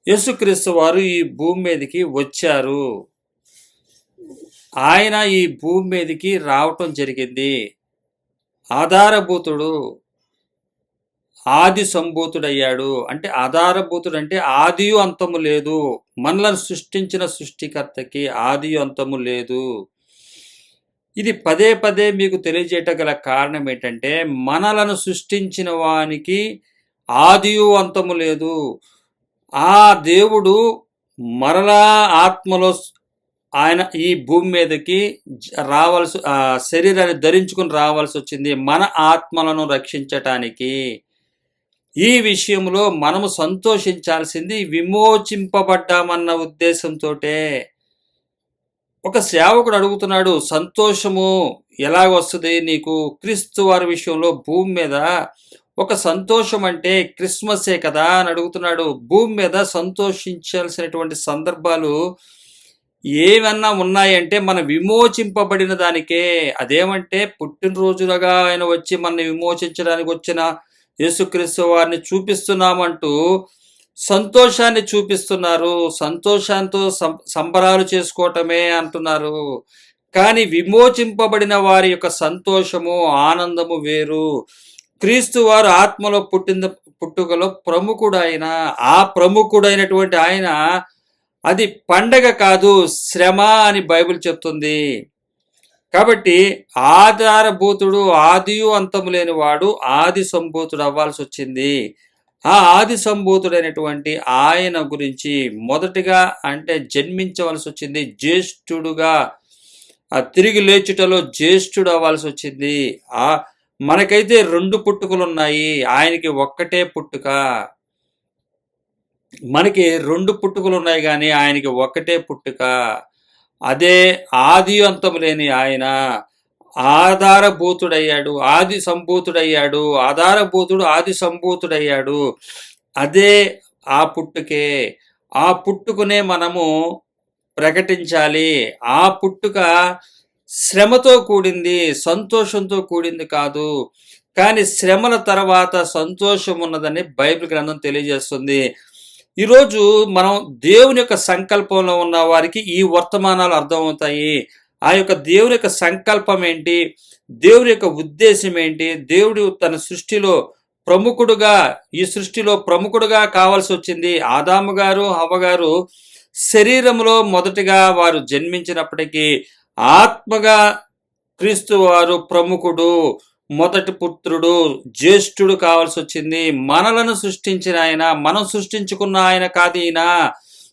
యేసుక్రీస్తు వారు ఈ భూమి మీదకి వచ్చారు. ఆయన ఈ భూమి మీదకి రావటం జరిగింది. ఆధారభూతుడు, ఆది సంభూతుడయ్యాడు. అంటే ఆధారభూతుడు అంటే ఆదియు అంతము లేదు. మనలను సృష్టించిన సృష్టికర్తకి ఆదియు అంతము లేదు. ఇది పదే పదే మీకు తెలియజేయటం గల కారణం ఏంటంటే, మనలను సృష్టించిన వానికి ఆదియు అంతము లేదు. ఆ దేవుడు మరలా ఆత్మలో ఆయన ఈ భూమి మీదకి శరీరాన్ని ధరించుకుని రావాల్సి వచ్చింది మన ఆత్మలను రక్షించటానికి. ఈ విషయంలో మనము సంతోషించాల్సింది విమోచింపబడ్డామన్న ఉద్దేశంతో. ఒక సేవకుడు అడుగుతున్నాడు, సంతోషము ఎలాగొస్తుంది నీకు? క్రీస్తు వారి విషయంలో భూమి మీద ఒక సంతోషం అంటే క్రిస్మసే కదా అని అడుగుతున్నాడు. భూమి మీద సంతోషించాల్సినటువంటి సందర్భాలు ఏమన్నా ఉన్నాయంటే మనం విమోచింపబడిన దానికే. అదేమంటే పుట్టినరోజులుగా ఆయన వచ్చి మనల్ని విమోచించడానికి వచ్చిన యేసుక్రీస్తు వారిని చూపిస్తున్నామంటూ సంతోషాన్ని చూపిస్తున్నారు. సంతోషంతో సంబరాలు చేసుకోవటమే అంటున్నారు. కానీ విమోచింపబడిన వారి యొక్క సంతోషము, ఆనందము వేరు. క్రీస్తు వారు ఆత్మలో పుట్టుకలో ప్రముఖుడు ఆయన. ఆ ప్రముఖుడైనటువంటి ఆయన అది పండగ కాదు, శ్రమ అని బైబిల్ చెప్తుంది. కాబట్టి ఆధారభూతుడు, ఆదియు అంతము లేని వాడు ఆది సంభూతుడు అవ్వాల్సి వచ్చింది. ఆ ఆది సంభూతుడైనటువంటి ఆయన గురించి మొదటిగా అంటే జన్మించవలసి వచ్చింది. జ్యేష్ఠుడుగా తిరిగి లేచుటలో జ్యేష్ఠుడు అవ్వాల్సి వచ్చింది. మనకైతే 2 పుట్టుకలు ఉన్నాయి, ఆయనకి ఒక్కటే పుట్టుక. మనకి 2 పుట్టుకలు ఉన్నాయి కానీ ఆయనకి ఒక్కటే పుట్టుక. అదే ఆది అంతం లేని ఆయన ఆధారభూతుడయ్యాడు, ఆది సంభూతుడయ్యాడు. ఆధారభూతుడు ఆది సంభూతుడయ్యాడు. అదే ఆ పుట్టుకే. ఆ పుట్టుకునే మనము ప్రకటించాలి. ఆ పుట్టుక శ్రమతో కూడింది, సంతోషంతో కూడింది కాదు. కానీ శ్రమల తర్వాత సంతోషం ఉన్నదని బైబిల్ గ్రంథం తెలియజేస్తుంది. ఈరోజు మనం దేవుని యొక్క సంకల్పంలో ఉన్న వారికి ఈ వర్తమానాలు అర్థమవుతాయి. ఆ యొక్క దేవుని యొక్క సంకల్పం ఏంటి, దేవుని యొక్క ఉద్దేశం ఏంటి, దేవుడు తన సృష్టిలో ప్రముఖుడుగా, ఈ సృష్టిలో ప్రముఖుడుగా కావాల్సి వచ్చింది. ఆదాము గారు, హవ్వ గారు శరీరంలో మొదటిగా వారు జన్మించినప్పటికీ ఆత్మగా క్రీస్తు వారు ప్రముఖుడు, మొదటి పుత్రుడు, జ్యేష్ఠుడు కావాల్సి వచ్చింది. మనలను సృష్టించిన ఆయన, మనం సృష్టించుకున్న ఆయన కాదు ఈయన.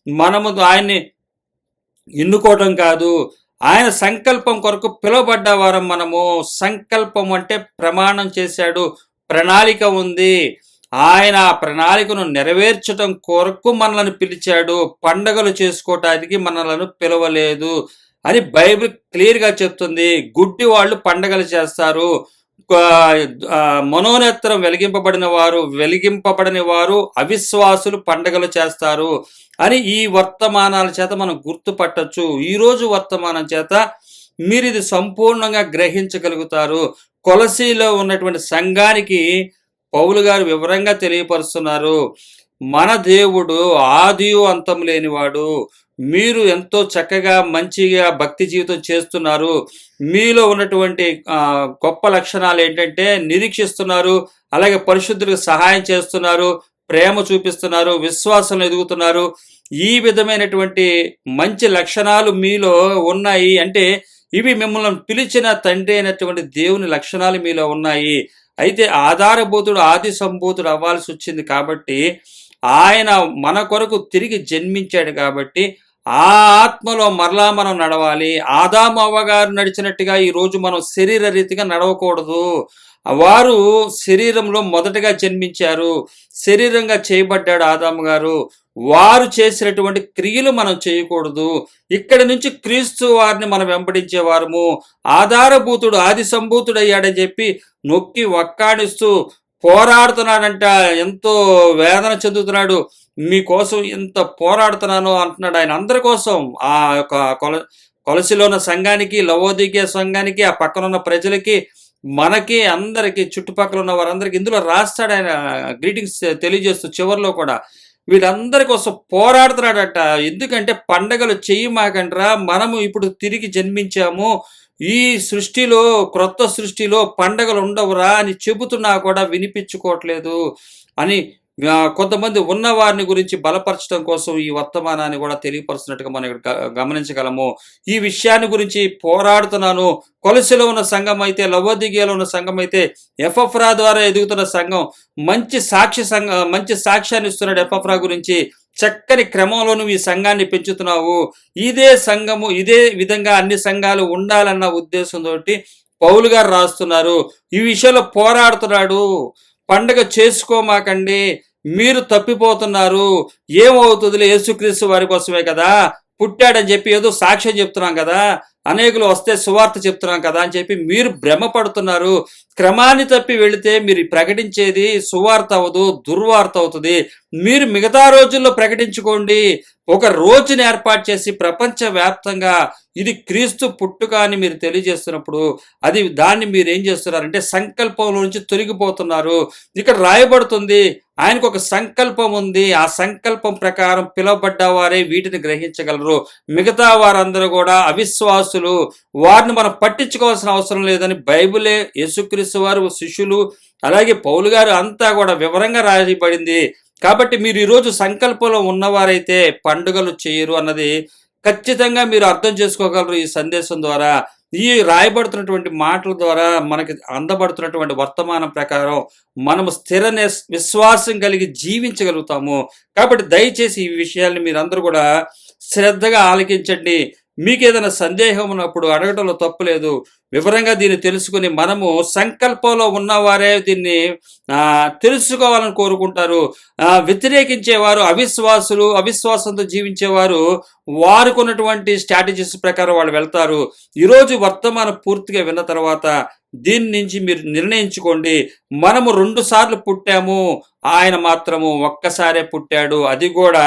మనము ఆయన్ని ఎన్నుకోవటం కాదు, ఆయన సంకల్పం కొరకు పిలువబడ్డ వారం మనము. సంకల్పం అంటే ప్రమాణం చేశాడు, ప్రణాళిక ఉంది. ఆయన ఆ ప్రణాళికను నెరవేర్చడం కొరకు మనలను పిలిచాడు. పండగలు చేసుకోవటానికి మనలను పిలవలేదు అని బైబిల్ క్లియర్గా చెప్తుంది. గుడ్డి వాళ్ళు పండగలు చేస్తారు, మనోనేత్రం వెలిగింపబడని వారు అవిశ్వాసులు పండగలు చేస్తారు అని ఈ వర్తమానాల చేత మనం గుర్తుపట్టచ్చు. ఈరోజు వర్తమానం చేత మీరు ఇది సంపూర్ణంగా గ్రహించగలుగుతారు. కొలసీలో ఉన్నటువంటి సంఘానికి పౌలు గారు వివరంగా తెలియపరుస్తున్నారు. మన దేవుడు ఆదియు అంతం లేనివాడు. మీరు ఎంతో చక్కగా మంచిగా భక్తి జీవితం చేస్తున్నారు. మీలో ఉన్నటువంటి గొప్ప లక్షణాలు ఏంటంటే నిరీక్షిస్తున్నారు, అలాగే పరిశుద్ధులకు సహాయం చేస్తున్నారు, ప్రేమ చూపిస్తున్నారు, విశ్వాసం ఎదుగుతున్నారు. ఈ విధమైనటువంటి మంచి లక్షణాలు మీలో ఉన్నాయి. అంటే ఇవి మిమ్మల్ని పిలిచిన తండ్రి అయినటువంటి దేవుని లక్షణాలు మీలో ఉన్నాయి. అయితే ఆధారభూతుడు ఆది సంభూతుడు అవ్వాల్సి వచ్చింది కాబట్టి, ఆయన మన కొరకు తిరిగి జన్మించాడు కాబట్టి ఆ ఆత్మలో మరలా మనం నడవాలి. ఆదాము అవ్వ గారు నడిచినట్టుగా ఈరోజు మనం శరీర రీతిగా నడవకూడదు. వారు శరీరంలో మొదటగా జన్మించారు, శరీరంగా చేయబడ్డాడు ఆదాము గారు. వారు చేసినటువంటి క్రియలు మనం చేయకూడదు. ఇక్కడి నుంచి క్రీస్తు వారిని మనం వెంబడించే వారము. ఆధారభూతుడు ఆది సంభూతుడు అయ్యాడని చెప్పి నొక్కి వక్కాడిస్తూ పోరాడుతున్నాడంట. ఎంతో వేదన చెందుతున్నాడు. మీకోసం ఎంత పోరాడుతున్నాను అంటున్నాడు ఆయన. అందరి కోసం, ఆ యొక్క కొలసిలో ఉన్న సంఘానికి, లవోదికీయ సంఘానికి, ఆ పక్కన ఉన్న ప్రజలకి, మనకి, అందరికి, చుట్టుపక్కల ఉన్న వారందరికి ఇందులో రాస్తాడు ఆయన గ్రీటింగ్స్ తెలియజేస్తూ చివరిలో కూడా వీళ్ళందరి కోసం పోరాడుతున్నాడట. ఎందుకంటే పండగలు చెయ్యమాకండ్రా, మనము ఇప్పుడు తిరిగి జన్మించాము, ఈ సృష్టిలో, క్రొత్త సృష్టిలో పండగలు ఉండవురా అని చెబుతున్నా కూడా వినిపించుకోవట్లేదు అని కొంతమంది ఉన్న వారిని గురించి బలపరచడం కోసం ఈ వర్తమానాన్ని కూడా తెలియపరుస్తున్నట్టుగా మనం ఇక్కడ గమనించగలము. ఈ విషయాన్ని గురించి పోరాడుతున్నాను. కొలసిలో ఉన్న సంఘం అయితే, లవోదికీయలో ఉన్న సంఘం అయితే, ఎపఫ్రా ద్వారా ఎదుగుతున్న సంఘం మంచి సాక్ష్యాన్ని ఇస్తున్నాడు ఎపఫ్రా గురించి. చక్కని క్రమంలో నువ్వు ఈ సంఘాన్ని పెంచుతున్నావు, ఇదే సంఘము ఇదే విధంగా అన్ని సంఘాలు ఉండాలన్న ఉద్దేశంతో పౌలు గారు రాస్తున్నారు. ఈ విషయంలో పోరాడుతున్నాడు. పండగ చేసుకోమాకండి, మీరు తప్పిపోతున్నారు, ఏమవుతుందిలే, యేసుక్రీస్తు వారి కోసమే కదా పుట్టాడని చెప్పి ఏదో సాక్ష్యం చెప్తున్నాం కదా, అనేకులు వస్తే సువార్త చెప్తున్నాం కదా అని చెప్పి మీరు భ్రమపడుతున్నారు. క్రమాన్ని తప్పి వెళితే మీరు ప్రకటించేది సువార్త అవ్వదు, దుర్వార్త అవుతుంది. మీరు మిగతా రోజుల్లో ప్రకటించుకోండి. ఒక రోజుని ఏర్పాటు చేసి ప్రపంచవ్యాప్తంగా ఇది క్రీస్తు పుట్టుక అని మీరు తెలియజేస్తున్నప్పుడు దాన్ని మీరు ఏం చేస్తున్నారంటే సంకల్పంలో నుంచి తొలగిపోతున్నారు. ఇక్కడ రాయబడుతుంది, ఆయనకు ఒక సంకల్పం ఉంది, ఆ సంకల్పం ప్రకారం పిలువబడ్డ వారే వీటిని గ్రహించగలరు. మిగతా వారందరూ కూడా అవిశ్వాసులు, వారిని మనం పట్టించుకోవాల్సిన అవసరం లేదని బైబిలే, యేసుక్రీస్తు వారు శిష్యులు, అలాగే పౌలు గారు అంతా కూడా వివరంగా రాయబడింది. కాబట్టి మీరు ఈరోజు సంకల్పంలో ఉన్నవారైతే పండుగలు చేయరు అన్నది ఖచ్చితంగా మీరు అర్థం చేసుకోగలరు ఈ సందేశం ద్వారా. ఈ రాయబడుతున్నటువంటి మాటల ద్వారా మనకి అందబడుతున్నటువంటి వర్తమానం ప్రకారం మనము విశ్వాసం కలిగి జీవించగలుగుతాము. కాబట్టి దయచేసి ఈ విషయాల్ని మీరందరూ కూడా శ్రద్ధగా ఆలకించండి. మీకు ఏదైనా సందేహం ఉన్నప్పుడు అడగడంలో తప్పులేదు. వివరంగా దీన్ని తెలుసుకుని మనము సంకల్పంలో ఉన్నవారే దీన్ని తెలుసుకోవాలని కోరుకుంటారు. వ్యతిరేకించేవారు, అవిశ్వాసంతో జీవించేవారు, వారికి ఉన్నటువంటి స్ట్రాటజీస్ ప్రకారం వాళ్ళు వెళ్తారు. ఈరోజు వర్తమానం పూర్తిగా విన్న తర్వాత దీని నుంచి మీరు నిర్ణయించుకోండి. మనము 2 సార్లు పుట్టాము, ఆయన మాత్రము ఒక్కసారే పుట్టాడు, అది కూడా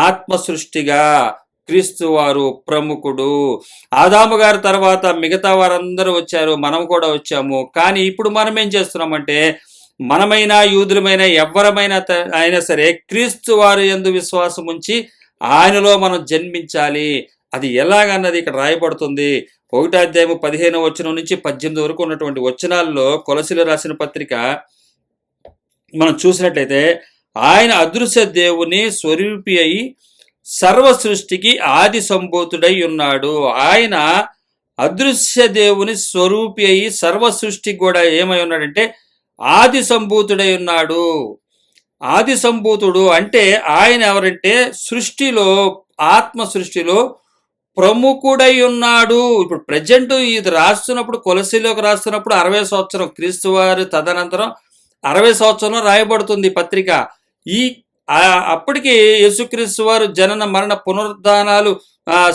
ఆత్మ సృష్టిగా. క్రీస్తు వారు ప్రముఖుడు. ఆదాము గారి తర్వాత మిగతా వారందరూ వచ్చారు, మనం కూడా వచ్చాము. కానీ ఇప్పుడు మనం ఏం చేస్తున్నామంటే, మనమైనా యూదులమైనా ఎవరమైనా అయినా సరే క్రీస్తు వారు యందు విశ్వాసం ఉంచి ఆయనలో మనం జన్మించాలి. అది ఎలాగన్నది ఇక్కడ రాయబడుతుంది. 1వ అధ్యాయము 15వ వచనం నుంచి 18 వరకు ఉన్నటువంటి వచనాల్లో కొలసీలు రాసిన పత్రిక మనం చూసినట్లయితే, ఆయన అదృశ్య దేవుని స్వరూపి అయి సర్వ సృష్టికి ఆది సంభూతుడై ఉన్నాడు. ఆయన అదృశ్య దేవుని స్వరూపి అయి సర్వ సృష్టికి కూడా ఏమై ఉన్నాడంటే ఆది సంభూతుడై ఉన్నాడు. ఆది సంభూతుడు అంటే ఆయన ఎవరంటే సృష్టిలో, ఆత్మ సృష్టిలో ప్రముఖుడై ఉన్నాడు. ఇప్పుడు ప్రజెంట్ ఇది రాస్తున్నప్పుడు, కొలసీలోకి రాస్తున్నప్పుడు 60 సంవత్సరం, క్రీస్తు వారి తదనంతరం 60 సంవత్సరంలో రాయబడుతుంది పత్రిక. అప్పటికి యేసుక్రీస్తు వారు జనన మరణ పునరుద్ధానాలు,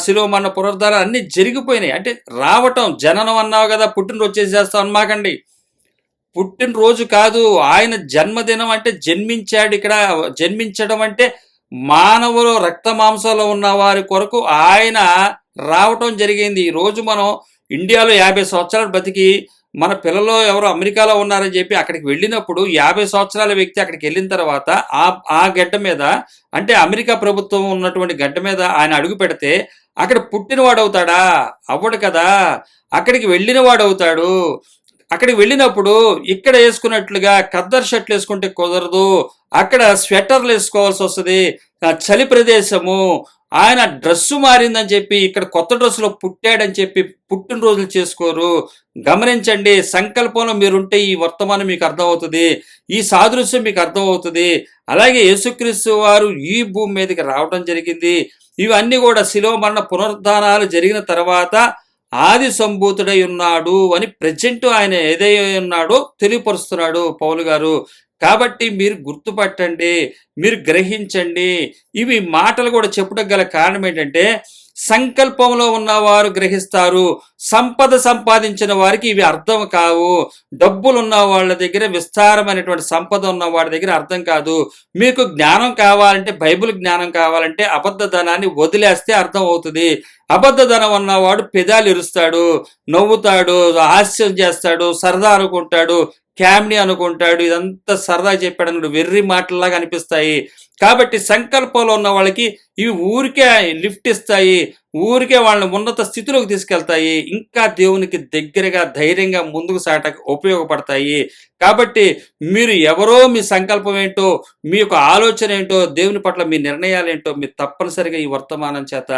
శిలువ మరణ పునరుద్ధానాలు అన్ని జరిగిపోయినాయి. అంటే రావటం, జననం అన్నావు కదా, పుట్టినరోజు చేసేస్తాం అనమాకండి. పుట్టినరోజు కాదు, ఆయన జన్మదినం అంటే జన్మించాడు. ఇక్కడ జన్మించడం అంటే మానవులు రక్త మాంసంలో ఉన్న వారి కొరకు ఆయన రావటం జరిగింది. ఈరోజు మనం ఇండియాలో 50 సంవత్సరాలు బతికి మన పిల్లలు ఎవరో అమెరికాలో ఉన్నారని చెప్పి అక్కడికి వెళ్ళినప్పుడు 50 సంవత్సరాల వ్యక్తి అక్కడికి వెళ్ళిన తర్వాత ఆ గడ్డ మీద, అంటే అమెరికా ప్రభుత్వం ఉన్నటువంటి గడ్డ మీద ఆయన అడుగు పెడితే అక్కడ పుట్టినవాడు అవుతాడా? అవ్వడు కదా. అక్కడికి వెళ్ళినవాడు అవుతాడు. అక్కడికి వెళ్ళినప్పుడు ఇక్కడ వేసుకున్నట్లుగా ఖద్దర్ షర్ట్లు వేసుకుంటే కుదరదు, అక్కడ స్వెటర్లు వేసుకోవాల్సి వస్తుంది, చలి ప్రదేశము. ఆయన డ్రెస్సు మారిందని చెప్పి ఇక్కడ కొత్త డ్రెస్సులో పుట్టాడని చెప్పి పుట్టినరోజులు చేసుకోరు. గమనించండి, సంకల్పంలో మీరుంటే ఈ వర్తమానం మీకు అర్థమవుతుంది, ఈ సాదృశ్యం మీకు అర్థమవుతుంది. అలాగే యేసుక్రీస్తు వారు ఈ భూమి మీదకి రావడం జరిగింది. ఇవన్నీ కూడా శిలువ మరణ పునరుద్ధానాలు జరిగిన తర్వాత ఆది సంభూతుడై ఉన్నాడు అని ప్రజెంట్ ఆయన ఏదై ఉన్నాడో తెలియపరుస్తున్నాడు పౌలు గారు. కాబట్టి మీరు గుర్తుపట్టండి, మీరు గ్రహించండి. ఇవి మాటలు కూడా చెప్పుటకు గల కారణం ఏంటంటే, సంకల్పంలో ఉన్నవారు గ్రహిస్తారు, సంపద సంపాదించిన వారికి ఇవి అర్థం కావు. డబ్బులు ఉన్న వాళ్ళ దగ్గర, విస్తారమైనటువంటి సంపద ఉన్న వాడి దగ్గర అర్థం కాదు. మీకు జ్ఞానం కావాలంటే, బైబిల్ జ్ఞానం కావాలంటే అబద్ధధనాన్ని వదిలేస్తే అర్థం అవుతుంది. అబద్ధధనం ఉన్నవాడు పెదాలు ఇరుస్తాడు, నవ్వుతాడు, హాస్యం చేస్తాడు, సరదా అనుకుంటాడు, క్యామ్ని అనుకుంటాడు, ఇదంతా సరదా చెప్పాడు అనుకుంటాడు, వెర్రి మాటల్లాగా అనిపిస్తాయి. కాబట్టి సంకల్పంలో ఉన్న వాళ్ళకి ఇవి ఊరికే లిఫ్ట్ ఇస్తాయి, ఊరికే వాళ్ళని ఉన్నత స్థితిలోకి తీసుకెళ్తాయి, ఇంకా దేవునికి దగ్గరగా ధైర్యంగా ముందుకు సాగటానికి ఉపయోగపడతాయి. కాబట్టి మీరు ఎవరో మీ సంకల్పం ఏంటో, మీ యొక్క ఆలోచన ఏంటో, దేవుని పట్ల మీ నిర్ణయాలు ఏంటో మీరు తప్పనిసరిగా ఈ వర్తమానం చేత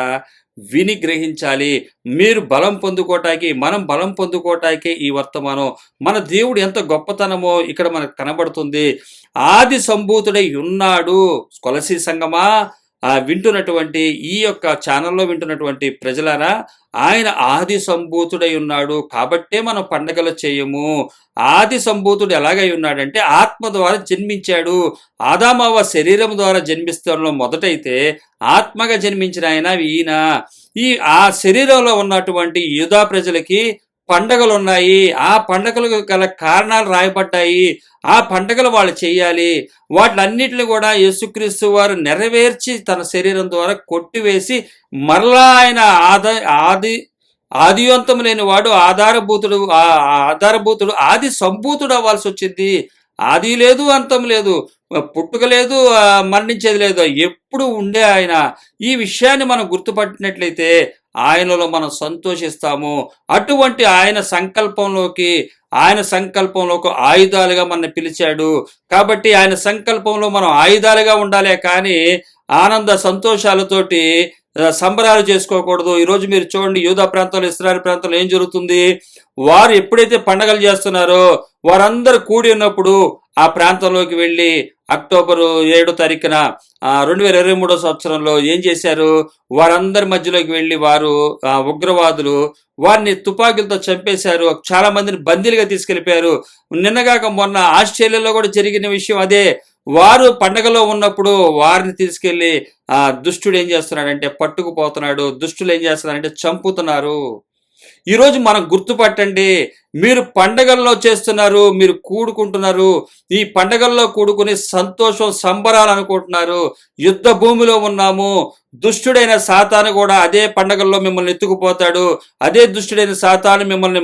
విని గ్రహించాలి. మీరు బలం పొందుకోవటానికి, మనం బలం పొందుకోవటానికి ఈ వర్తమానం. మన దేవుడు ఎంత గొప్పతనమో ఇక్కడ మనకు కనబడుతుంది. ఆది సంభూతుడై ఉన్నాడు. కొలసీ సంగమా, వింటున్నటువంటి ఈ యొక్క ఛానల్లో వింటున్నటువంటి ప్రజలారా, ఆయన ఆది సంభూతుడై ఉన్నాడు కాబట్టే మనం పండగలు చేయము. ఆది సంభూతుడు ఎలాగై ఉన్నాడంటే ఆత్మ ద్వారా జన్మించాడు. ఆదామవ్వ శరీరం ద్వారా జన్మిస్తడంలో మొదటైతే ఆత్మగా జన్మించిన ఆయన ఈయన. ఆ శరీరంలో ఉన్నటువంటి యూదా ప్రజలకి పండగలు ఉన్నాయి. ఆ పండగలకు గల కారణాలు రాయబడ్డాయి. ఆ పండగలు వాళ్ళు చేయాలి. వాటిలన్నిటిని కూడా యేసుక్రీస్తు వారు నెరవేర్చి తన శరీరం ద్వారా కొట్టివేసి మరలా ఆయన ఆదివంతం లేని వాడు ఆధారభూతుడు ఆది సంభూతుడు అవ్వాల్సి వచ్చింది. ఆది లేదు, అంతం లేదు, పుట్టుక లేదు, మరణించేది లేదు, ఎప్పుడు ఉండే ఆయన. ఈ విషయాన్ని మనం గుర్తుపట్టినట్లయితే ఆయనలో మనం సంతోషిస్తాము. అటువంటి ఆయన సంకల్పంలోకి ఆయుధాలుగా మన పిలిచాడు. కాబట్టి ఆయన సంకల్పంలో మనం ఆయుధాలుగా ఉండాలే కానీ ఆనంద సంతోషాలతోటి సంబరాలు చేసుకోకూడదు. ఈరోజు మీరు చూడండి, యూదా ప్రాంతంలో, ఇశ్రాయేల్ ప్రాంతంలో ఏం జరుగుతుంది? వారు ఎప్పుడైతే పండగలు చేస్తున్నారో వారందరూ కూడి ఉన్నప్పుడు ఆ ప్రాంతంలోకి వెళ్ళి అక్టోబర్ 7వ తారీఖున 2023 సంవత్సరంలో ఏం చేశారు? వారందరి మధ్యలోకి వెళ్ళి వారు ఉగ్రవాదులు వారిని తుపాకీలతో చంపేశారు. చాలా మందిని బందీలుగా తీసుకెళ్లిపోయారు. నిన్నగాక మొన్న ఆస్ట్రేలియాలో కూడా జరిగిన విషయం అదే. వారు పండగలో ఉన్నప్పుడు వారిని తీసుకెళ్లి దుష్టుడు ఏం చేస్తున్నాడంటే పట్టుకుపోతున్నాడు. దుష్టులు ఏం చేస్తున్నారంటే చంపుతున్నారు. ఈరోజు మనం గుర్తుపట్టండి, మీరు పండగల్లో చేస్తున్నారు, మీరు కూడుకుంటున్నారు, ఈ పండగల్లో కూడుకుని సంతోషం సంబరాలు అనుకుంటున్నారు. యుద్ధ భూమిలో ఉన్నాము. దుష్టుడైన సాతాను కూడా అదే పండగల్లో మిమ్మల్ని ఎత్తుకుపోతాడు. అదే దుష్టుడైన సాతాను మిమ్మల్ని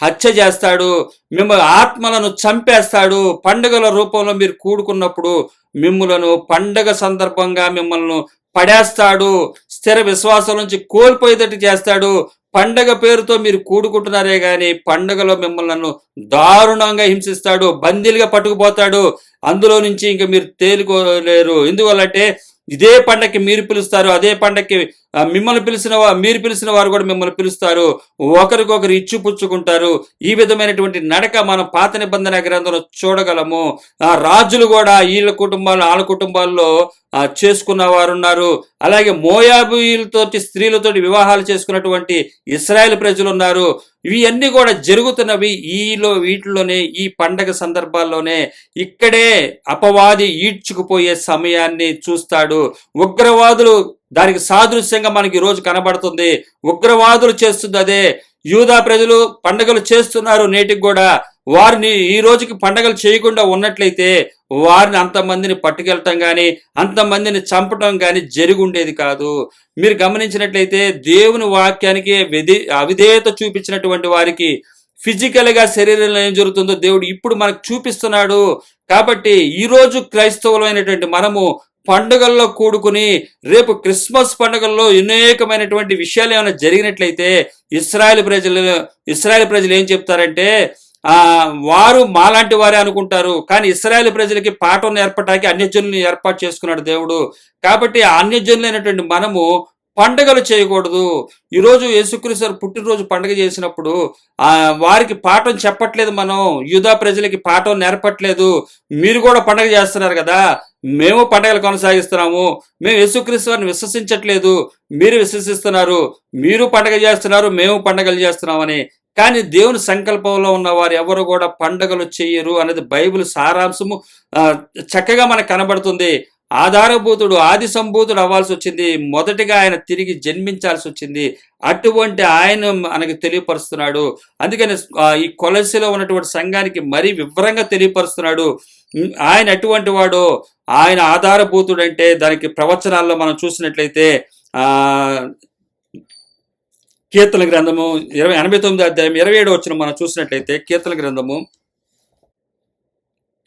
హత్య చేస్తాడు, మిమ్మల్ని ఆత్మలను చంపేస్తాడు. పండుగల రూపంలో మీరు కూడుకున్నప్పుడు మిమ్మలను పండగ సందర్భంగా మిమ్మల్ని పడేస్తాడు. స్థిర విశ్వాసం నుంచి కోల్పోయేటట్టు చేస్తాడు. పండగ పేరుతో మీరు కూడుకుంటున్నారే గాని పండగలో మిమ్మల్ని దారుణంగా హింసిస్తాడు, బందీలుగా పట్టుకుపోతాడు. అందులో నుంచి ఇంకా మీరు తేలుకోలేరు. ఎందువల్లంటే ఇదే పండగకి మీరు పిలుస్తారు, అదే పండగకి మీరు పిలిచిన వారు కూడా మిమ్మల్ని పిలుస్తారు. ఒకరికొకరు ఇచ్చిపుచ్చుకుంటారు. ఈ విధమైనటువంటి నడక మనం పాత నిబంధన గ్రంథంలో చూడగలము. రాజులు కూడా వాళ్ళ కుటుంబాల్లో చేసుకున్న వారు ఉన్నారు. అలాగే మోయాబీలతోటి స్త్రీలతోటి వివాహాలు చేసుకున్నటువంటి ఇశ్రాయేల్ ప్రజలు ఉన్నారు. ఇవన్నీ కూడా జరుగుతున్నవి వీటిలోనే, ఈ పండగ సందర్భాల్లోనే. ఇక్కడే అపవాది ఈడ్చుకుపోయే సమయాన్ని చూస్తాడు. ఉగ్రవాదులు దానికి సాదృశ్యంగా మనకి ఈరోజు కనబడుతుంది. ఉగ్రవాదులు చేస్తుంది అదే. యూదా ప్రజలు పండగలు చేస్తున్నారు నేటికి కూడా. వారిని ఈ రోజుకి పండగలు చేయకుండా ఉన్నట్లయితే వారిని అంతమందిని పట్టుకెళ్ళటం కానీ అంతమందిని చంపటం కానీ జరిగి ఉండేది కాదు. మీరు గమనించినట్లయితే దేవుని వాక్యానికి అవిధేయత చూపించినటువంటి వారికి ఫిజికల్గా శరీరంలో ఏం జరుగుతుందో దేవుడు ఇప్పుడు మనకు చూపిస్తున్నాడు. కాబట్టి ఈరోజు క్రైస్తవులైనటువంటి మనము పండుగల్లో కూడుకుని రేపు క్రిస్మస్ పండుగల్లో అనేకమైనటువంటి విషయాలు ఏమైనా జరిగినట్లయితే ఇశ్రాయేల్ ప్రజలు ఏం చెప్తారంటే వారు మాలాంటి వారే అనుకుంటారు. కానీ ఇశ్రాయేల్ ప్రజలకి పాఠం నేర్పడానికి అన్యజనులను ఏర్పాటు చేసుకున్నాడు దేవుడు. కాబట్టి ఆ అన్యజనులైనటువంటి మనము పండగలు చేయకూడదు. ఈరోజు యేసుక్రీస్తు పుట్టినరోజు పండుగ చేసినప్పుడు వారికి పాఠం చెప్పట్లేదు. మనం యూదా ప్రజలకి పాఠం నేర్పట్లేదు. మీరు కూడా పండగ చేస్తున్నారు కదా, మేము పండగలు కొనసాగిస్తున్నాము, మేము యేసుక్రీస్తు వారిని విశ్వసించట్లేదు, మీరు విశ్వసిస్తున్నారు, మీరు పండగ చేస్తున్నారు, మేము పండగలు చేస్తున్నామని. కానీ దేవుని సంకల్పంలో ఉన్న వారు ఎవరు కూడా పండగలు చెయ్యరు అనేది బైబిల్ సారాంశము చక్కగా మనకు కనబడుతుంది. ఆధారభూతుడు ఆది సంభూతుడు అవ్వాల్సి వచ్చింది. మొదటిగా ఆయన తిరిగి జన్మించాల్సి వచ్చింది. అటువంటి ఆయన మనకి తెలియపరుస్తున్నాడు. అందుకని ఈ కొలస్సీలో ఉన్నటువంటి సంఘానికి మరీ వివరంగా తెలియపరుస్తున్నాడు. ఆయన అటువంటి వాడు, ఆయన ఆధారభూతుడు. అంటే దానికి ప్రవచనాల్లో మనం చూసినట్లయితే కీర్తన గ్రంథము 89వ అధ్యాయం 27వ వచనం మనం చూసినట్లయితే కీర్తన గ్రంథం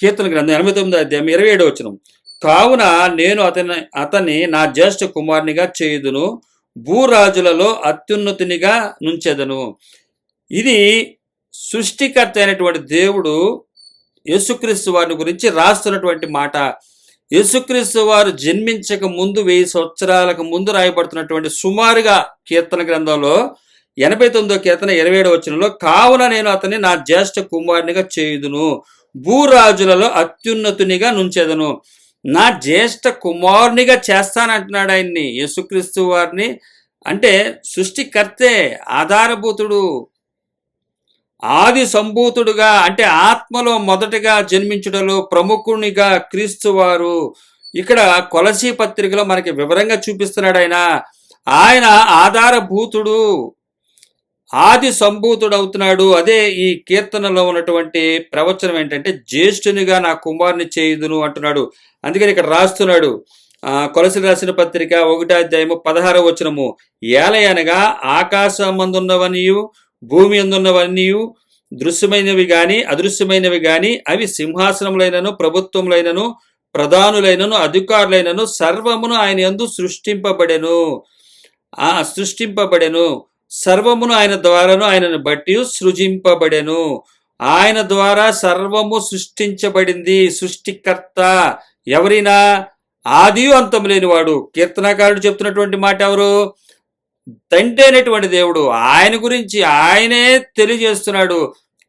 89వ అధ్యాయం 27వ వచనం, కావున నేను అతని నా జ్యేష్ఠ కుమారునిగా చేయుదును, భూరాజులలో అత్యున్నతునిగా నుంచెదను. ఇది సృష్టికర్త అయినటువంటి దేవుడు యేసుక్రీస్తు వారిని గురించి రాస్తున్నటువంటి మాట. యేసుక్రీస్తు వారు జన్మించక ముందు 1000 సంవత్సరాలకు ముందు రాయబడుతున్నటువంటి సుమారుగా కీర్తన గ్రంథంలో 89వ కీర్తన 27వ వచనంలో, కావున నేను అతన్ని నా జ్యేష్ఠ కుమారునిగా చేయుదును, భూరాజులలో అత్యున్నతునిగా నుంచెదను. నా జ్యేష్ఠ కుమారునిగా చేస్తానంటున్నాడు ఆయన్ని, యేసుక్రీస్తు వారిని. అంటే సృష్టికర్తే, ఆధారభూతుడు, ఆది సంభూతుడుగా, అంటే ఆత్మలో మొదటగా జన్మించుటలో ప్రముఖునిగా క్రీస్తు వారు ఇక్కడ కొలసీ పత్రికలో మనకి వివరంగా చూపిస్తున్నాడు. ఆయన ఆధారభూతుడు, ఆది సంభూతుడు అవుతున్నాడు. అదే ఈ కీర్తనలో ఉన్నటువంటి ప్రవచనం ఏంటంటే, జ్యేష్ఠునిగా నా కుమారుని చేయుదును అంటున్నాడు. అందుకని ఇక్కడ రాస్తున్నాడు, కొలసీ రాసిన పత్రిక 1వ అధ్యాయము 16వ వచనము, ఏలయనగా ఆకాశమందున్నవనియు భూమి అందున్నవన్నీయు, దృశ్యమైనవి గాని అదృశ్యమైనవి గాని, అవి సింహాసనములైనను ప్రభుత్వములైనను ప్రధానులైనను అధికారులైనను సర్వమును ఆయన యందు సృష్టింపబడెను. సర్వమును ఆయన ద్వారాను ఆయనను బట్టి సృజింపబడెను. ఆయన ద్వారా సర్వము సృష్టించబడింది. సృష్టికర్త ఎవరైనా? ఆదియు అంతము లేనివాడు. కీర్తనాకారుడు చెప్తున్నటువంటి మాట ఎవరు? తండ్రి అయినటువంటి దేవుడు. ఆయన గురించి ఆయనే తెలియజేస్తున్నాడు.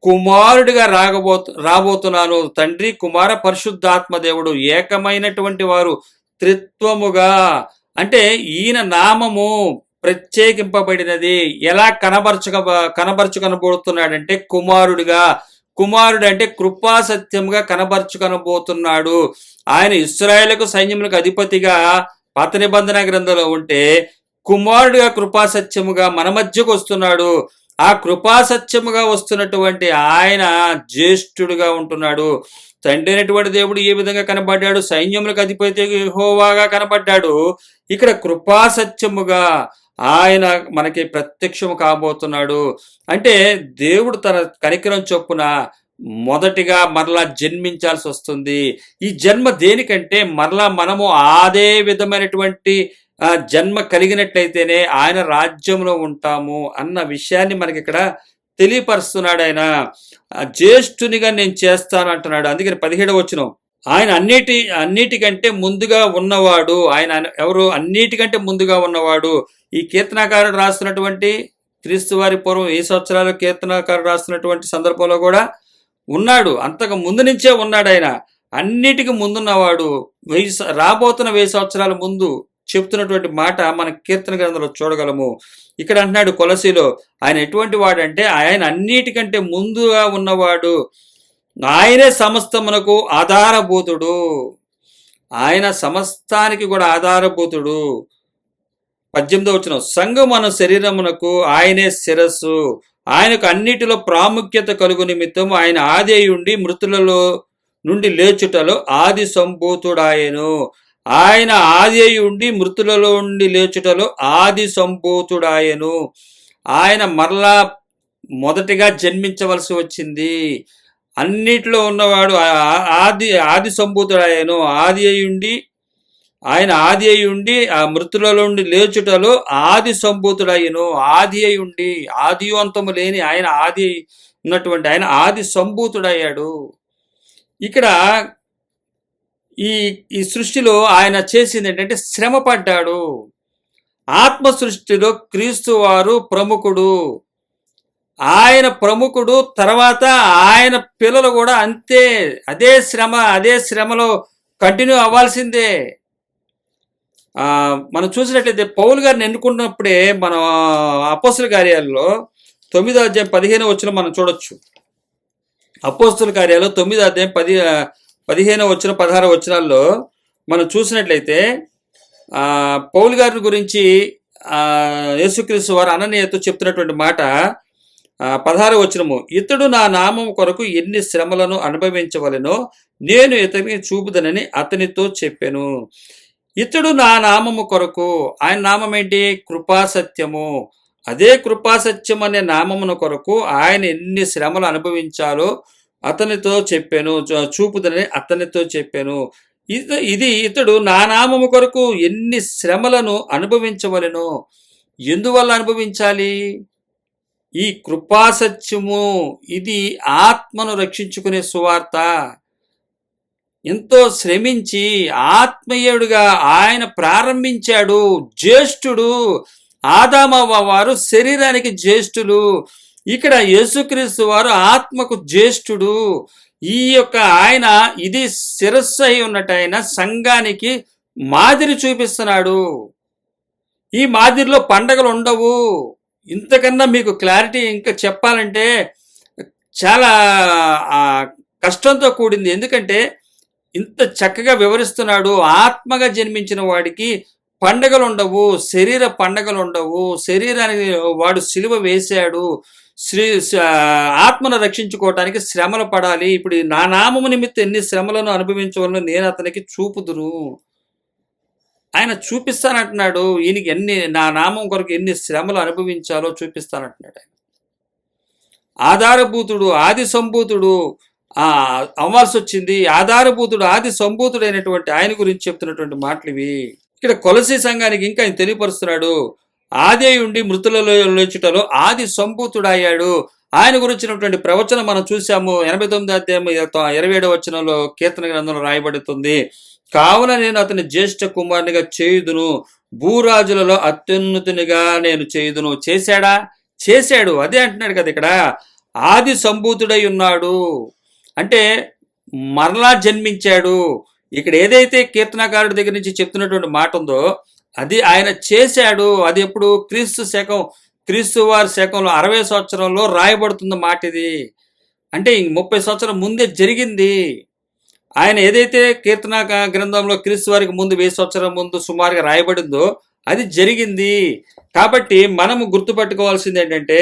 కుమారుడిగా రాబోతున్నాను. తండ్రి, కుమార, పరిశుద్ధాత్మ దేవుడు ఏకమైనటువంటి వారు త్రిత్వముగా. అంటే ఈయన నామము ప్రత్యేకింపబడినది. ఎలా కనబరుచుకొనబోతున్నాడంటే కుమారుడిగా. కుమారుడు అంటే కృపాసత్యముగా కనబరుచుకొనబోతున్నాడు. ఆయన ఇశ్రాయేలుకు సైన్యములకు అధిపతిగా పాత నిబంధన గ్రంథంలో ఉంటే, కుమారుడిగా కృపాసత్యముగా మన మధ్యకు వస్తున్నాడు. ఆ కృపాసత్యముగా వస్తున్నటువంటి ఆయన జ్యేష్ఠుడుగా ఉంటున్నాడు. తండ్రి అయినటువంటి దేవుడు ఏ విధంగా కనబడ్డాడు? సైన్యములకు అధిపతి యెహోవాగా కనబడ్డాడు. ఇక్కడ కృపాసత్యముగా ఆయన మనకి ప్రత్యక్షము కాబోతున్నాడు. అంటే దేవుడు తన కనికరం చొప్పున మొదటిగా మరలా జన్మించాల్సి వస్తుంది. ఈ జన్మ దేనికంటే, మరలా మనము అదే విధమైనటువంటి జన్మ కలిగినట్లయితేనే ఆయన రాజ్యంలో ఉంటాము అన్న విషయాన్ని మనకి ఇక్కడ తెలియపరుస్తున్నాడు. ఆయన జ్యేష్ఠునిగా నేను చేస్తాను అంటున్నాడు. అందుకని 17వ వచనం, ఆయన అన్నిటికంటే ముందుగా ఉన్నవాడు. ఆయన ఎవరు? అన్నిటికంటే ముందుగా ఉన్నవాడు. ఈ కీర్తనాకారుడు రాస్తున్నటువంటి క్రీస్తు వారి పూర్వం 1000 సంవత్సరాలు కీర్తనాకారుడు రాస్తున్నటువంటి సందర్భంలో కూడా ఉన్నాడు. అంతకు ముందు నుంచే ఉన్నాడు. ఆయన అన్నిటికీ ముందున్నవాడు. రాబోతున్న 1000 సంవత్సరాల ముందు చెప్తున్నటువంటి మాట మన కీర్తన గ్రంథంలో చూడగలము. ఇక్కడ అంటున్నాడు కొలసీలో, ఆయన ఎటువంటి వాడంటే ఆయన అన్నిటికంటే ముందుగా ఉన్నవాడు. ఆయనే సమస్తమునకు ఆధారభూతుడు. ఆయన సమస్తానికి కూడా ఆధారభూతుడు. 18వ వచనం, సంఘమన శరీరమునకు ఆయనే శిరస్సు. ఆయనకు అన్నిటిలో ప్రాముఖ్యత కలుగు నిమిత్తం ఆయన ఆదియుండి మృతులలో నుండి లేచుటలో ఆది సంభూతుడాయను. ఆయన ఆదియుండి మృతులలో నుండి లేచుటలో ఆది సంభూతుడాయను. ఆయన మరలా మొదటిగా జన్మించవలసి వచ్చింది. అన్నిట్లో ఉన్నవాడు ఆది సంభూతుడాయను. ఆయన ఆది అయి ఉండి ఆ మృతులలో నుండి లేచుటలో ఆది సంభూతుడయ్యను. ఆది అయి ఉండి, ఆది అంతము లేని ఆయన ఆది ఉన్నటువంటి ఆయన ఆది సంభూతుడయ్యాడు. ఇక్కడ ఈ సృష్టిలో ఆయన చేసింది ఏంటంటే శ్రమ పడ్డాడు. ఆత్మ సృష్టిలో క్రీస్తు వారు ప్రముఖుడు. ఆయన ప్రముఖుడు. తర్వాత ఆయన పిల్లలు కూడా అంతే. అదే శ్రమలో కంటిన్యూ అవ్వాల్సిందే. మనం చూసినట్లయితే పౌలు గారిని ఎన్నుకున్నప్పుడే మనం అపోస్తుల కార్యాలలో 9వ అధ్యాయం 15వ వచనం మనం చూడొచ్చు. అపోస్తుల కార్యాలు 9వ అధ్యాయం 15వ వచనం 16వ వచనాల్లో మనం చూసినట్లయితే పౌలు గారి గురించి యేసుక్రీస్తు వారు అననీయతో చెప్తున్నటువంటి మాట 16వ వచనము, ఇతడు నా నామం కొరకు ఎన్ని శ్రమలను అనుభవించవలెనో నేను ఇతనికి చూపుదనని అతనితో చెప్పాను. ఇతడు నా నామము కొరకు, ఆయన నామం ఏంటి? కృపాసత్యము. అదే కృపాసత్యం అనే నామమును కొరకు ఆయన ఎన్ని శ్రమలు అనుభవించాలో అతనితో చెప్పాను, చూపుదని అతనితో చెప్పాను. ఇతడు నా నామము కొరకు ఎన్ని శ్రమలను అనుభవించవలెనో. ఎందువల్ల అనుభవించాలి? ఈ కృపాసత్యము, ఇది ఆత్మను రక్షించుకునే సువార్త. ఎంతో శ్రమించి ఆత్మీయుడుగా ఆయన ప్రారంభించాడు. జ్యేష్ఠుడు ఆదామవ్వ వారు శరీరానికి జ్యేష్ఠులు. ఇక్కడ యేసుక్రీస్తు వారు ఆత్మకు జ్యేష్ఠుడు. ఈ యొక్క ఆయన ఇది శిరస్సు అయి ఉన్నట్టు ఆయన సంఘానికి మాదిరి చూపిస్తున్నాడు. ఈ మాదిరిలో పండగలు ఉండవు. ఇంతకన్నా మీకు క్లారిటీ ఇంకా చెప్పాలంటే చాలా కష్టంతో కూడింది. ఎందుకంటే ఇంత చక్కగా వివరిస్తున్నాడు. ఆత్మగా జన్మించిన వాడికి పండగలు ఉండవు, శరీర పండగలు ఉండవు. శరీరానికి వాడు సిలువ వేశాడు. ఆత్మను రక్షించుకోవటానికి శ్రమలు పడాలి. ఇప్పుడు నా నామము నిమిత్తం ఎన్ని శ్రమలను అనుభవించవలను నేను అతనికి చూపుదును. ఆయన చూపిస్తానంటున్నాడు. ఈయనకి నా నామం కొరకు ఎన్ని శ్రమలు అనుభవించాలో చూపిస్తానంటున్నాడు. ఆయన ఆధారభూతుడు, ఆది సంభూతుడు అవ్వాల్సి వచ్చింది. ఆధారభూతుడు, ఆది సంభూతుడైనటువంటి ఆయన గురించి చెప్తున్నటువంటి మాటలు ఇవి. ఇక్కడ కొలసీ సంఘానికి ఇంకా ఆయన తెలియపరుస్తున్నాడు. ఆది ఉండి మృతులలో లేచుటలో ఆది సంభూతుడయ్యాడు. ఆయన గురించినటువంటి ప్రవచనం మనం చూసాము. 89 అధ్యాయం 27వ వచనంలో కీర్తన గ్రంథంలో రాయబడుతుంది. కావున నేను అతని జ్యేష్ఠ కుమారునిగా చేయుదును, భూరాజులలో అత్యున్నతునిగా నేను చేయుదును. చేశాడా? చేశాడు. అదే అంటున్నాడు కదా ఇక్కడ. ఆది సంభూతుడై ఉన్నాడు అంటే మరలా జన్మించాడు. ఇక్కడ ఏదైతే కీర్తనకారుడి దగ్గర నుంచి చెప్తున్నటువంటి మాట ఉందో అది ఆయన చేశాడు. అది ఎప్పుడు? క్రీస్తు వారి శకంలో 60 సంవత్సరంలో రాయబడుతున్న మాట ఇది. అంటే 30 సంవత్సరం ముందే జరిగింది. ఆయన ఏదైతే కీర్తన గ్రంథంలో క్రీస్తు వారికి ముందు 1000 సంవత్సరం ముందు సుమారుగా రాయబడిందో అది జరిగింది. కాబట్టి మనము గుర్తుపట్టుకోవాల్సింది ఏంటంటే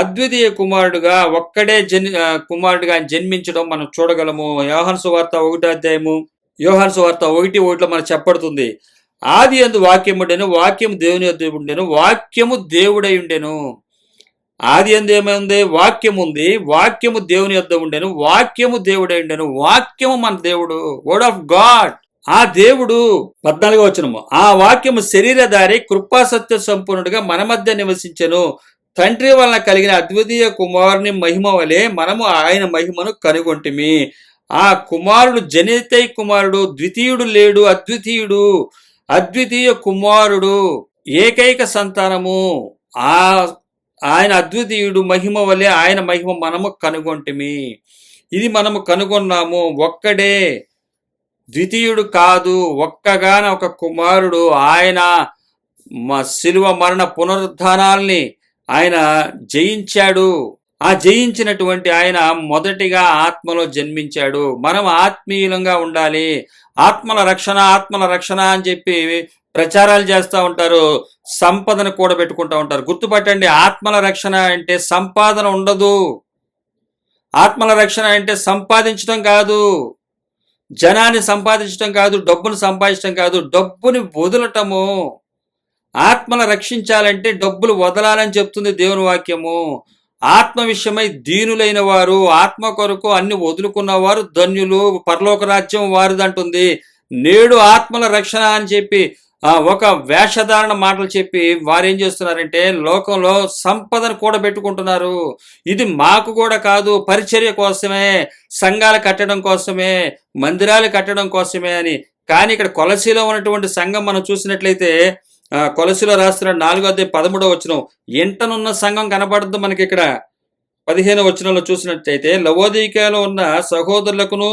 అద్వితీయ కుమారుడుగా ఒక్కడే కుమారుడుగా జన్మించడం మనం చూడగలము. యోహాను సువార్త 1వ అధ్యాయము, యోహాను సువార్త 1:1 మనకు చెప్పబడుతుంది. ఆది యందు వాక్యము ఉండెను, వాక్యము దేవుని యొద్ద ఉండెను, వాక్యము దేవుడై ఉండెను. ఆది యందు ఏమైంది? వాక్యం ఉంది. వాక్యము దేవుని యొద్ద ఉండెను, వాక్యము దేవుడై ఉండెను. వాక్యము మన దేవుడు, వర్డ్ ఆఫ్ గాడ్. ఆ దేవుడు 14వ వచనము, ఆ వాక్యము శరీరధారి కృపా సత్య సంపూర్ణుడిగా మన మధ్య నివసించెను. తండ్రి వలన కలిగిన అద్వితీయ కుమారుని మహిమ వలె మనము ఆయన మహిమను కనుగొంటిమి. ఆ కుమారుడు జనితై కుమారుడు, ద్వితీయుడు లేడు, అద్వితీయుడు, అద్వితీయ కుమారుడు, ఏకైక సంతానము. ఆయన అద్వితీయుడు, మహిమ వలె ఆయన మహిమ మనము కనుగొంటిమి. ఇది మనము కనుగొన్నాము. ఒక్కడే, ద్వితీయుడు కాదు, ఒక్కగాన ఒక కుమారుడు. ఆయన శిలువ మరణ పునరుద్ధానాల్ని ఆయన జయించాడు. ఆ జయించినటువంటి ఆయన మొదటిగా ఆత్మలో జన్మించాడు. మనం ఆత్మీయులంగా ఉండాలి. ఆత్మల రక్షణ అని చెప్పి ప్రచారాలు చేస్తూ ఉంటారు. సంపదను కూడబెట్టుకుంటూ ఉంటారు. గుర్తుపట్టండి, ఆత్మల రక్షణ అంటే సంపాదన ఉండదు. ఆత్మల రక్షణ అంటే సంపాదించడం కాదు, జనాన్ని సంపాదించడం కాదు, డబ్బును సంపాదించడం కాదు, డబ్బుని వదలటము. ఆత్మను రక్షించాలంటే డబ్బులు వదలాలని చెప్తుంది దేవుని వాక్యము. ఆత్మ విషయమై దీనులైన వారు, ఆత్మ కొరకు అన్ని వదులుకున్నవారు ధన్యులు, పరలోక రాజ్యం వారిదంటుంది. నేడు ఆత్మల రక్షణ అని చెప్పి ఒక వేషధారణ మాటలు చెప్పి వారు ఏం చేస్తున్నారంటే లోకంలో సంపదను కూడబెట్టుకుంటున్నారు. ఇది మాకు కూడా కాదు, పరిచర్య కోసమే, సంఘాలు కట్టడం కోసమే, మందిరాలు కట్టడం కోసమే అని. కానీ ఇక్కడ కొలసీలో ఉన్నటువంటి సంఘం మనం చూసినట్లయితే కొలసీలో రాస్తున్న 4వ అధ్యాయం 13వ వచనం, ఎంటనున్న సంఘం కనబడద్దు మనకి. ఇక్కడ 15వ వచనంలో చూసినట్లయితే లవోదికయలో ఉన్న సహోదరులకును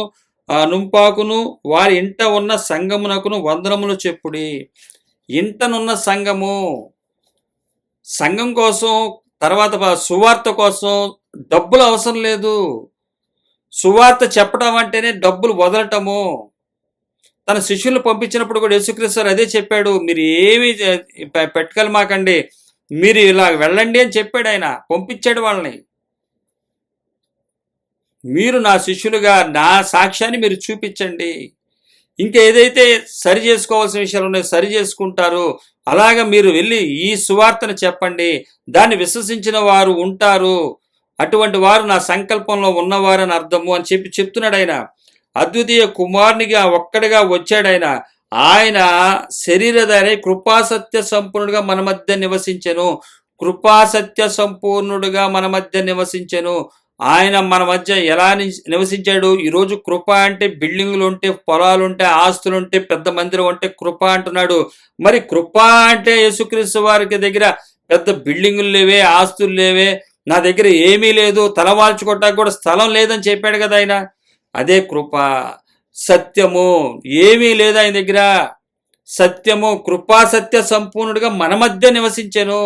నుంపాకును వారి ఇంట ఉన్న సంఘమునకును వందనములు చెప్పుడి. ఇంటనున్న సంఘం కోసం, తర్వాత సువార్త కోసం డబ్బులు అవసరం లేదు. సువార్త చెప్పడం అంటేనే డబ్బులు వదలటము. తన శిష్యులను పంపించినప్పుడు కూడా యేసుక్రీస్తు అదే చెప్పాడు, మీరు ఏమి పెట్టుకెళ్ళమాకండి, మీరు ఇలా వెళ్ళండి అని చెప్పాడు. ఆయన పంపించాడు వాళ్ళని. మీరు నా శిష్యులుగా నా సాక్ష్యాన్ని మీరు చూపించండి. ఇంకా ఏదైతే సరి చేసుకోవాల్సిన విషయాలు ఉన్నాయో సరి చేసుకుంటారు. అలాగా మీరు వెళ్ళి ఈ సువార్తను చెప్పండి, దాన్ని విశ్వసించిన వారు ఉంటారు, అటువంటి వారు నా సంకల్పంలో ఉన్నవారని అర్థము అని చెప్తున్నాడు ఆయన. అద్వితీయ కుమారునిగా ఒక్కడిగా వచ్చాడు ఆయన. ఆయన శరీరధారి కృపాసత్య సంపూర్ణుడుగా మన మధ్య నివసించెను. కృపాసత్య సంపూర్ణుడుగా మన మధ్య నివసించెను. ఆయన మన మధ్య ఎలా నివసించాడు? ఈరోజు కృప అంటే బిల్డింగులు ఉంటే, పొలాలు ఉంటే, ఆస్తులు ఉంటే, పెద్ద మందిరం ఉంటే కృప అంటున్నాడు. మరి కృప అంటే యేసుక్రీస్తు వారికి దగ్గర పెద్ద బిల్డింగులు లేవే, ఆస్తులు లేవే, నా దగ్గర ఏమీ లేదు, తలవాల్చుకోవటానికి కూడా స్థలం లేదని చెప్పాడు కదా ఆయన. అదే కృప. సత్యము ఏమీ లేదు ఆయన దగ్గర. సత్యము కృపా సత్య సంపూర్ణుడిగా మన మధ్య నివసించెను.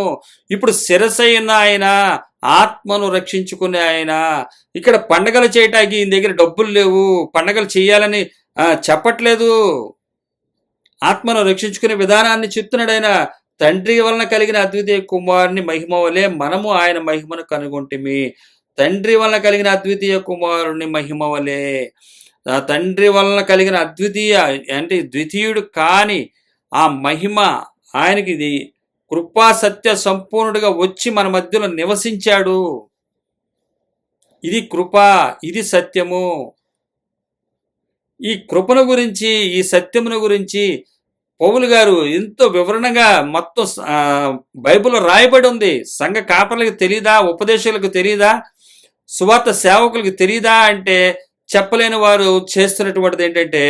ఇప్పుడు శిరసైన ఆయన, ఆత్మను రక్షించుకునే ఆయన. ఇక్కడ పండగలు చేయటానికి ఈయన దగ్గర డబ్బులు లేవు, పండగలు చేయాలని చెప్పట్లేదు. ఆత్మను రక్షించుకునే విధానాన్ని చెప్తున్నాడు ఆయన. తండ్రి వలన కలిగిన అద్వితీయ కుమారుని మహిమ వలె మనము ఆయన మహిమను కనుగొంటిమి. తండ్రి వలన కలిగిన అద్వితీయ కుమారుని మహిమ వలె, తండ్రి వలన కలిగిన అద్వితీయ అంటే ద్వితీయుడు కాని ఆ మహిమ ఆయనకి ఇది కృపా సత్య సంపూర్ణుడిగా వచ్చి మన మధ్యలో నివసించాడు. ఇది కృప, ఇది సత్యము. ఈ కృపను గురించి, ఈ సత్యమును గురించి పౌలు గారు ఎంతో వివరణగా మొత్తం బైబిల్లో రాయబడి ఉంది. సంఘ కాపర్లకు తెలియదా? ఉపదేశాలకు తెలియదా? సువార్త సేవకులకు తెలియదా అంటే చెప్పలేని వారు చేస్తున్నటువంటిది ఏంటంటే,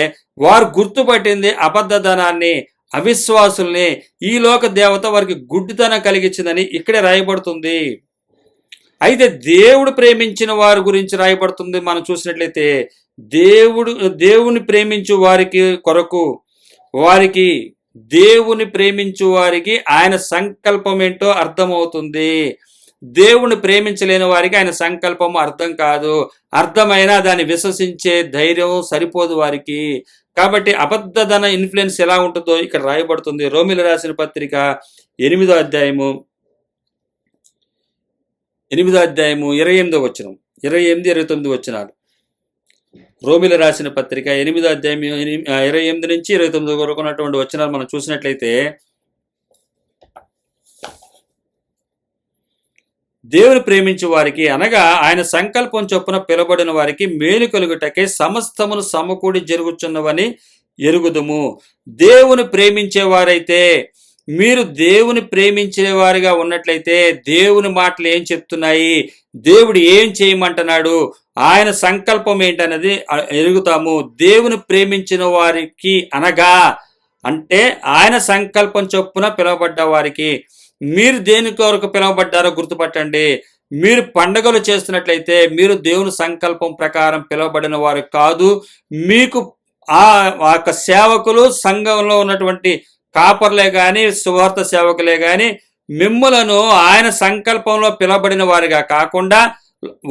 వారు గుర్తుపట్టింది అబద్ధధనాన్ని, అవిశ్వాసుల్ని, ఈ లోక దేవత వారికి గుడ్డితనం కలిగించిందని ఇక్కడే రాయబడుతుంది. అయితే దేవుడు ప్రేమించిన వారి గురించి రాయబడుతుంది. మనం చూసినట్లయితే దేవుని ప్రేమించు వారికి కొరకు, వారికి దేవుని ప్రేమించు వారికి ఆయన సంకల్పం ఏంటో అర్థమవుతుంది. దేవుని ప్రేమించలేని వారికి ఆయన సంకల్పం అర్థం కాదు. అర్థమైనా దాన్ని విశ్వసించే ధైర్యం సరిపోదు వారికి. కాబట్టి అబద్ధధన ఇన్ఫ్లుయెన్స్ ఎలా ఉంటుందో ఇక్కడ రాయబడుతుంది. రోమిల రాసిన పత్రిక 8వ అధ్యాయము 28వ వచనం, 28, 29 వచనాలు. రోమిల రాసిన పత్రిక 8వ అధ్యాయం 28 నుంచి 29 వరకు ఉన్నటువంటి వచనాలు మనం చూసినట్లయితే, దేవుని ప్రేమించు వారికి అనగా ఆయన సంకల్పం చొప్పున పిలువబడిన వారికి మేలు కలుగుటకే సమస్తమును సమకూడి జరుగుచున్నవని ఎరుగుదుము. దేవుని ప్రేమించేవారైతే, మీరు దేవుని ప్రేమించేవారిగా ఉన్నట్లయితే దేవుని మాటలు ఏం చెప్తున్నాయి, దేవుడు ఏం చేయమంటున్నాడు, ఆయన సంకల్పం ఏంటన్నది ఎరుగుతాము. దేవుని ప్రేమించిన వారికి అనగా అంటే ఆయన సంకల్పం చొప్పున పిలువబడ్డ వారికి. మీరు దేని కొరకు పిలువబడ్డారో గుర్తుపట్టండి. మీరు పండుగలు చేస్తున్నట్లయితే మీరు దేవుని సంకల్పం ప్రకారం పిలువబడిన వారు కాదు. మీకు ఆ సేవకులు, సంఘంలో ఉన్నటువంటి కాపర్లే కానీ, సువార్త సేవకులే కానీ మిమ్ములను ఆయన సంకల్పంలో పిలువబడిన వారిగా కాకుండా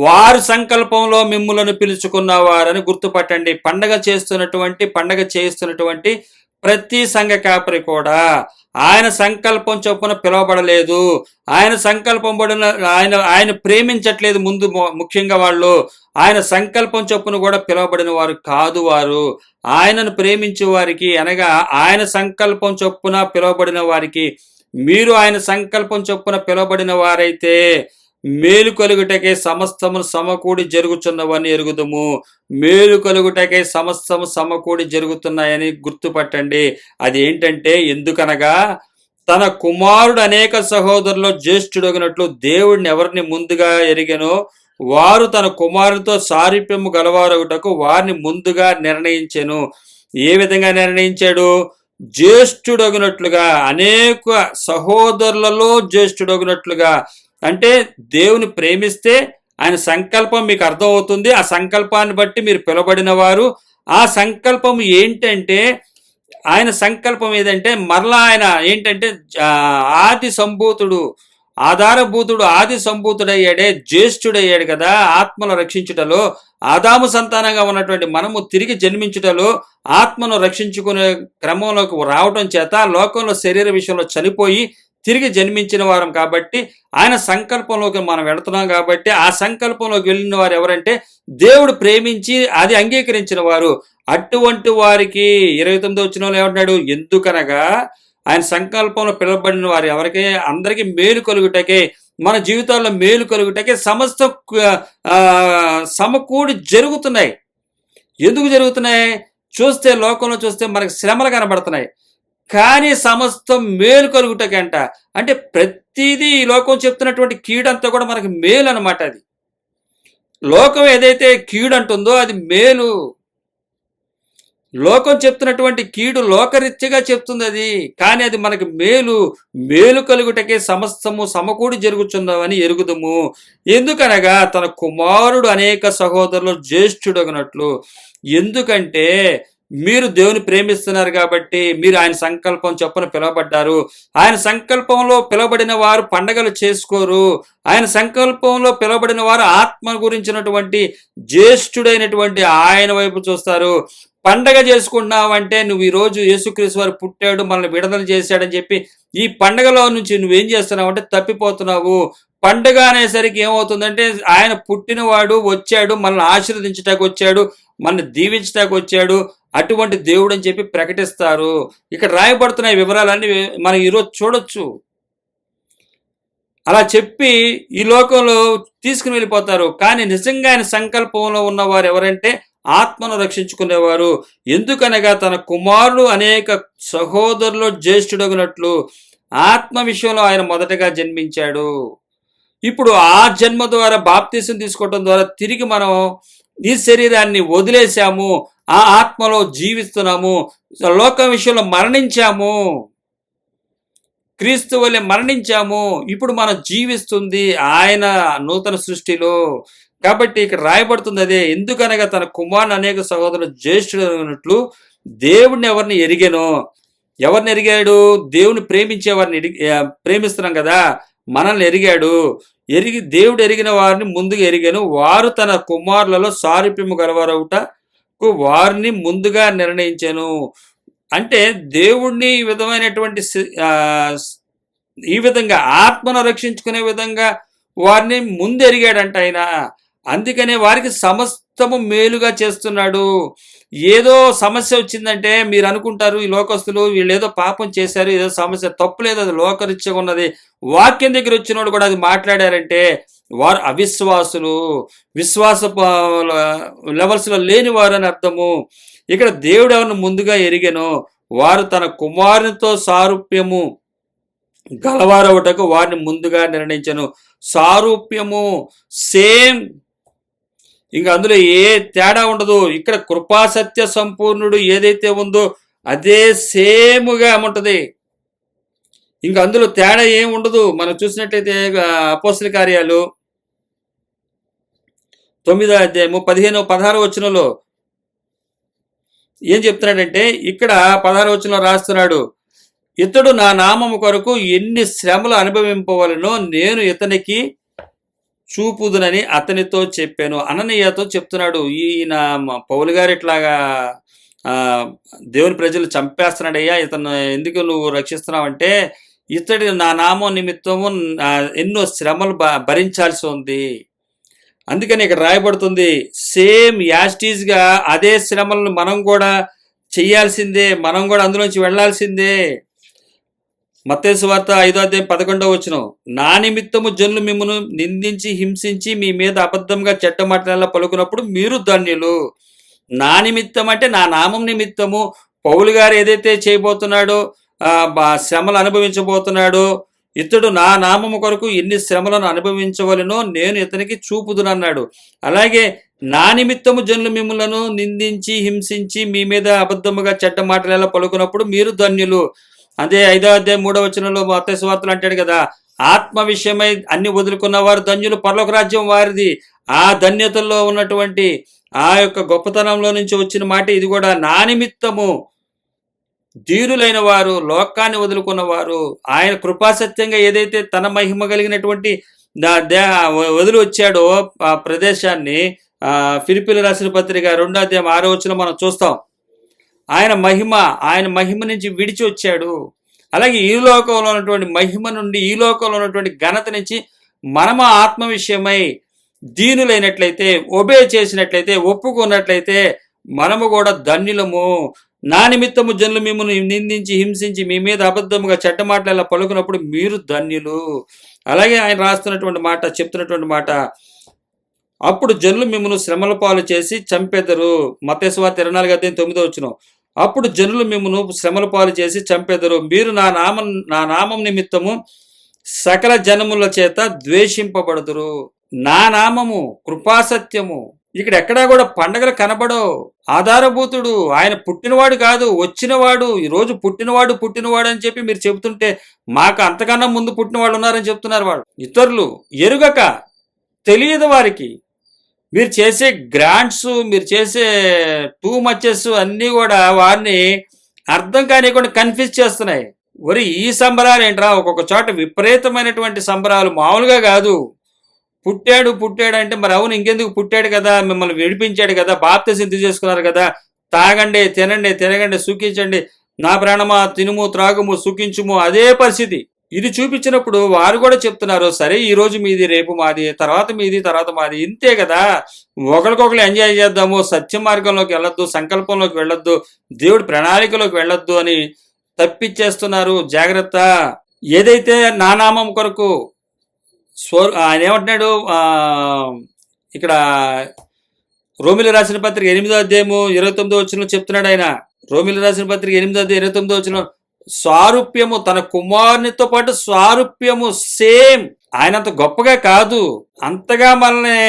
వారి సంకల్పంలో మిమ్ములను పిలుచుకున్న వారని గుర్తుపట్టండి. పండగ చేస్తున్నటువంటి ప్రతి సంఘ కాపరి కూడా ఆయన సంకల్పం చొప్పున పిలువబడలేదు. ఆయన సంకల్పం పడిన ఆయన ప్రేమించట్లేదు. ముందు ముఖ్యంగా వాళ్ళు ఆయన సంకల్పం చొప్పున కూడా పిలువబడిన వారు కాదు. వారు ఆయనను ప్రేమించే వారికి అనగా ఆయన సంకల్పం చొప్పున పిలువబడిన వారికి, మీరు ఆయన సంకల్పం చొప్పున పిలువబడిన వారైతే మేలు కలుగుటకే సమస్తము సమకూడి జరుగుతున్నవని ఎరుగుదుము. మేలు కలుగుటకే సమస్తము సమకూడి జరుగుతున్నాయని గుర్తుపట్టండి. అది ఏంటంటే, ఎందుకనగా తన కుమారుడు అనేక సహోదరుల్లో జ్యేష్ఠుడగినట్లు దేవుడిని ఎవరిని ముందుగా ఎరిగెనో వారు తన కుమారునితో సారూప్యము గలవారొకటకు వారిని ముందుగా నిర్ణయించెను. ఏ విధంగా నిర్ణయించాడు? జ్యేష్ఠుడగినట్లుగా, అనేక సహోదరులలో జ్యేష్ఠుడగినట్లుగా. అంటే దేవుని ప్రేమిస్తే ఆయన సంకల్పం మీకు అర్థమవుతుంది. ఆ సంకల్పాన్ని బట్టి మీరు పిలువబడిన వారు. ఆ సంకల్పం ఏంటంటే, ఆయన సంకల్పం ఏదంటే మరలా ఆయన ఏంటంటే ఆది సంభూతుడు, ఆధారభూతుడు, ఆది సంభూతుడయ్యాడే, జ్యేష్ఠుడయ్యాడు కదా. ఆత్మను రక్షించుటలో, ఆదాము సంతానంగా ఉన్నటువంటి మనము తిరిగి జన్మించుటలో, ఆత్మను రక్షించుకునే క్రమంలోకి రావటం చేత లోకంలో శరీర విషయంలో చనిపోయి తిరిగి జన్మించిన వారం కాబట్టి ఆయన సంకల్పంలోకి మనం వెళుతున్నాం. కాబట్టి ఆ సంకల్పంలోకి వెళ్ళిన వారు ఎవరంటే దేవుడు ప్రేమించి అది అంగీకరించిన వారు. అటువంటి వారికి 29వ వచనంలో ఏమంటున్నాడు? ఎందుకనగా ఆయన సంకల్పంలో పిలువబడిన వారు ఎవరికి? అందరికీ మేలు కలుగుటకే, మన జీవితాల్లో మేలు కలుగుటకే సమస్త సమకూడి జరుగుతున్నాయి. ఎందుకు జరుగుతున్నాయి? చూస్తే లోకంలో చూస్తే మనకి శ్రమలు కనబడుతున్నాయి, కానీ సమస్తం మేలు కలుగుటకంట. అంటే ప్రతిదీ ఈ లోకం చెప్తున్నటువంటి కీడంతా కూడా మనకి మేలు అనమాట. అది లోకం ఏదైతే కీడు అంటుందో అది మేలు. లోకం చెప్తున్నటువంటి కీడు లోకరీత్యగా చెప్తుంది అది, కానీ అది మనకి మేలు. మేలు కలుగుటకే సమస్తము సమకూడి జరుగుతుందని ఎరుగుదము. ఎందుకనగా తన కుమారుడు అనేక సహోదరులు జ్యేష్ఠుడగినట్లు. ఎందుకంటే మీరు దేవుని ప్రేమిస్తున్నారు కాబట్టి, మీరు ఆయన సంకల్పం చొప్పున పిలువబడ్డారు. ఆయన సంకల్పంలో పిలువబడిన వారు పండగలు చేసుకోరు. ఆయన సంకల్పంలో పిలువబడిన వారు ఆత్మ గురించినటువంటి జ్యేష్ఠుడైనటువంటి ఆయన వైపు చూస్తారు. పండగ చేసుకుంటున్నావంటే నువ్వు ఈరోజు యేసుక్రీస్తు వారు పుట్టాడు, మనల్ని విడుదల చేశాడని చెప్పి ఈ పండగలో నుంచి నువ్వేం చేస్తున్నావు అంటే తప్పిపోతున్నావు. పండుగ అనేసరికి ఏమవుతుందంటే ఆయన పుట్టినవాడు వచ్చాడు, మనల్ని ఆశీర్వదించటానికి వచ్చాడు, మనల్ని దీవించటానికి వచ్చాడు, అటువంటి దేవుడు అని చెప్పి ప్రకటిస్తారు. ఇక్కడ రాయబడుతున్న వివరాలన్నీ మనం ఈరోజు చూడొచ్చు. అలా చెప్పి ఈ లోకంలో తీసుకుని వెళ్ళిపోతారు. కానీ నిజంగా ఆయన సంకల్పంలో ఉన్నవారు ఎవరంటే ఆత్మను రక్షించుకునేవారు. ఎందుకనగా తన కుమారుడు అనేక సహోదరులు జ్యేష్ఠుడగినట్లు ఆత్మ విషయంలో ఆయన మొదటగా జన్మించాడు. ఇప్పుడు ఆ జన్మ ద్వారా బాప్తీసం తీసుకోవడం ద్వారా తిరిగి మనం ఈ శరీరాన్ని వదిలేశాము, ఆ ఆత్మలో జీవిస్తున్నాము, లోక విషయంలో మరణించాము, క్రీస్తు వల్లే మరణించాము. ఇప్పుడు మనం జీవిస్తుంది ఆయన నూతన సృష్టిలో. కాబట్టి ఇక్కడ రాయబడుతుంది అదే. ఎందుకనగా తన కుమారుని అనేక సహోదరులు జ్యేష్ఠుడైనట్లు దేవుడిని ఎవరిని ఎరిగానో. ఎవరిని ఎరిగాడు? దేవుని ప్రేమించే వారిని ప్రేమిస్తున్నాం కదా, మనల్ని ఎరిగాడు. దేవుడు ఎరిగిన వారిని ముందుగా ఎరిగాను. వారు తన కుమారులలో సారూప్యము గలవారవుటకు వారిని ముందుగా నిర్ణయించాను. అంటే దేవుణ్ణి ఈ విధమైనటువంటి ఈ విధంగా ఆత్మను రక్షించుకునే విధంగా వారిని ముందు ఎరిగాడంట ఆయన. అందుకనే వారికి సమస్తము మేలుగా చేస్తున్నాడు. ఏదో సమస్య వచ్చిందంటే మీరు అనుకుంటారు ఈ లోకస్తులు వీళ్ళు ఏదో పాపం చేశారు, ఏదో సమస్య, తప్పు లేదు, అది లోకరీత్యగా ఉన్నది. వాక్యం దగ్గర వచ్చిన వాళ్ళు కూడా అది మాట్లాడారంటే వారు అవిశ్వాసులు, విశ్వాస లెవెల్స్లో లేని వారు అని అర్థము. ఇక్కడ దేవుడు ఎవరిని ముందుగా ఎరిగానో వారు తన కుమారునితో సారూప్యము గలవారవుటకు వారిని ముందుగా నిర్ణయించను. సారూప్యము సేమ్, ఇంకా అందులో ఏ తేడా ఉండదు. ఇక్కడ కృపాసత్య సంపూర్ణుడు ఏదైతే ఉందో అదే సేముగా ఉంటుంది. ఇంకా అందులో తేడా ఏం ఉండదు. మనం చూసినట్లయితే అపోస్తల కార్యాలు 9వ అధ్యాయము 15-16 వచనంలో ఏం చెప్తున్నాడంటే, ఇక్కడ 16వ వచనంలో రాస్తున్నాడు, ఇతడు నా నామము కొరకు ఎన్ని శ్రమలు అనుభవింపవలనో నేను ఇతనికి చూపుదునని అతనితో చెప్పాను. అననీయతో చెప్తున్నాడు. ఈయన పౌలు గారు ఇట్లాగా దేవుని ప్రజలు చంపేస్తున్నాడయ్యా, ఇతను ఎందుకు నువ్వు రక్షిస్తున్నావంటే ఇతడి నా నామం నిమిత్తము ఎన్నో శ్రమలు భరించాల్సి ఉంది. అందుకని ఇక్కడ రాయబడుతుంది, సేమ్ యాస్టీజ్గా అదే శ్రమలను మనం కూడా చెయ్యాల్సిందే, మనం కూడా అందులోంచి వెళ్లాల్సిందే. మత్తయి సువార్త 5వ అధ్యాయం 11వ వచనం, నా నిమిత్తము జనులు మిమ్మల్ని నిందించి హింసించి మీ మీద అబద్ధంగా చెడ్డ మాటల పలుకున్నప్పుడు మీరు ధన్యులు. నా నిమిత్తం అంటే నా నామం నిమిత్తము పౌలు గారు ఏదైతే చేయబోతున్నాడో, శ్రమలు అనుభవించబోతున్నాడో, ఇతడు నా నామము కొరకు ఎన్ని శ్రమలను అనుభవించవలనో నేను ఇతనికి చూపుదునన్నాడు. అలాగే నా నిమిత్తము జనులు మిమ్మలను నిందించి హింసించి మీ మీద అబద్ధముగా చెడ్డ మాటల పలుకున్నప్పుడు మీరు ధన్యులు. అదే 5వ అధ్యాయం 3వ వచనంలో మత్తయి సువార్తలో అంటాడు కదా, ఆత్మ విషయమై అన్ని వదులుకున్న వారు ధన్యులు, పరలోక రాజ్యం వారిది. ఆ ధన్యతల్లో ఉన్నటువంటి ఆ యొక్క గొప్పతనంలో నుంచి వచ్చిన మాట ఇది కూడా. నా నిమిత్తము ధీరులైన వారు, లోకాన్ని వదులుకున్న వారు, ఆయన కృపాసత్యంగా ఏదైతే తన మహిమ కలిగినటువంటి వదిలి వచ్చాడో ఆ ప్రదేశాన్ని, ఫిలిప్పీయులకు రాసిన పత్రిక 2వ అధ్యాయం 6వ వచనం మనం చూస్తాం. ఆయన మహిమ నుంచి విడిచి వచ్చాడు. అలాగే ఈ లోకంలో ఉన్నటువంటి మహిమ నుండి, ఈ లోకంలో ఉన్నటువంటి ఘనత నుంచి మనము ఆత్మ విషయమై దీనులైనట్లయితే, ఒబే చేసినట్లయితే, ఒప్పుకున్నట్లయితే మనము కూడా ధన్యులము. నా నిమిత్తము జనులు మిమ్మల్ని నిందించి హింసించి మీ మీద అబద్ధముగా చెడ్డ మాటలు పలుకున్నప్పుడు మీరు ధన్యులు. అలాగే ఆయన రాస్తున్నటువంటి మాట, చెప్తున్నటువంటి మాట, అప్పుడు జనులు మిమ్మల్ని శ్రమల పాలు చేసి చంపెదరు. మత్తయి సువార్త 24:9. అప్పుడు జనులు మిమ్మల్ని శ్రమల పాలు చేసి చంపెదరు. మీరు నా నామం నిమిత్తము సకల జనముల చేత ద్వేషింపబడుదురు. నా నామము కృపాసత్యము. ఇక్కడ ఎక్కడా కూడా పండగలు కనబడవు. ఆధారభూతుడు ఆయన పుట్టినవాడు కాదు, వచ్చినవాడు. ఈరోజు పుట్టినవాడు అని చెప్పి మీరు చెబుతుంటే మాకు అంతకన్నా ముందు పుట్టినవాడు ఉన్నారని చెప్తున్నారు వాళ్ళు. ఇతరులు ఎరుగక, తెలియదు వారికి. మీరు చేసే గ్రాంట్స్, మీరు చేసే టూ మచెస్ అన్నీ కూడా వారిని అర్థం కానివ్వకుండా కన్ఫ్యూజ్ చేస్తున్నాయి. ఈ సంబరాలు ఏంట్రా? ఒక్కొక్క చోట విపరీతమైనటువంటి సంబరాలు, మామూలుగా కాదు. పుట్టాడు అంటే మరి అవును, ఇంకెందుకు పుట్టాడు కదా, మిమ్మల్ని విడిపించాడు కదా, బాప్తిసం చేసుకున్నారు కదా, తాగండి, తినగండి, సుఖించండి, నా ప్రాణమా తినుము త్రాగుము సుఖించుము. అదే పరిస్థితి. ఇది చూపించినప్పుడు వారు కూడా చెప్తున్నారు, సరే ఈ రోజు మీది, రేపు మాది, తర్వాత మీది, తర్వాత మాది. ఇంతే కదా, ఒకరికొకరు ఎంజాయ్ చేద్దాము, సత్య మార్గంలోకి వెళ్ళొద్దు, సంకల్పంలోకి వెళ్ళొద్దు, దేవుడి ప్రణాళికలోకి వెళ్ళొద్దు అని తప్పిచ్చేస్తున్నారు. జాగ్రత్త. ఏదైతే నా నామం కొరకు ఆయన ఏమంటున్నాడు, ఇక్కడ రోమిలి రాసిన పత్రిక 8:29 చెప్తున్నాడు ఆయన. రోమిలి రాసిన పత్రిక 8:29 సారూప్యము, తన కుమారునితో పాటు సారూప్యము, సేమ్. ఆయన అంత గొప్పగా కాదు, అంతగా మనల్ని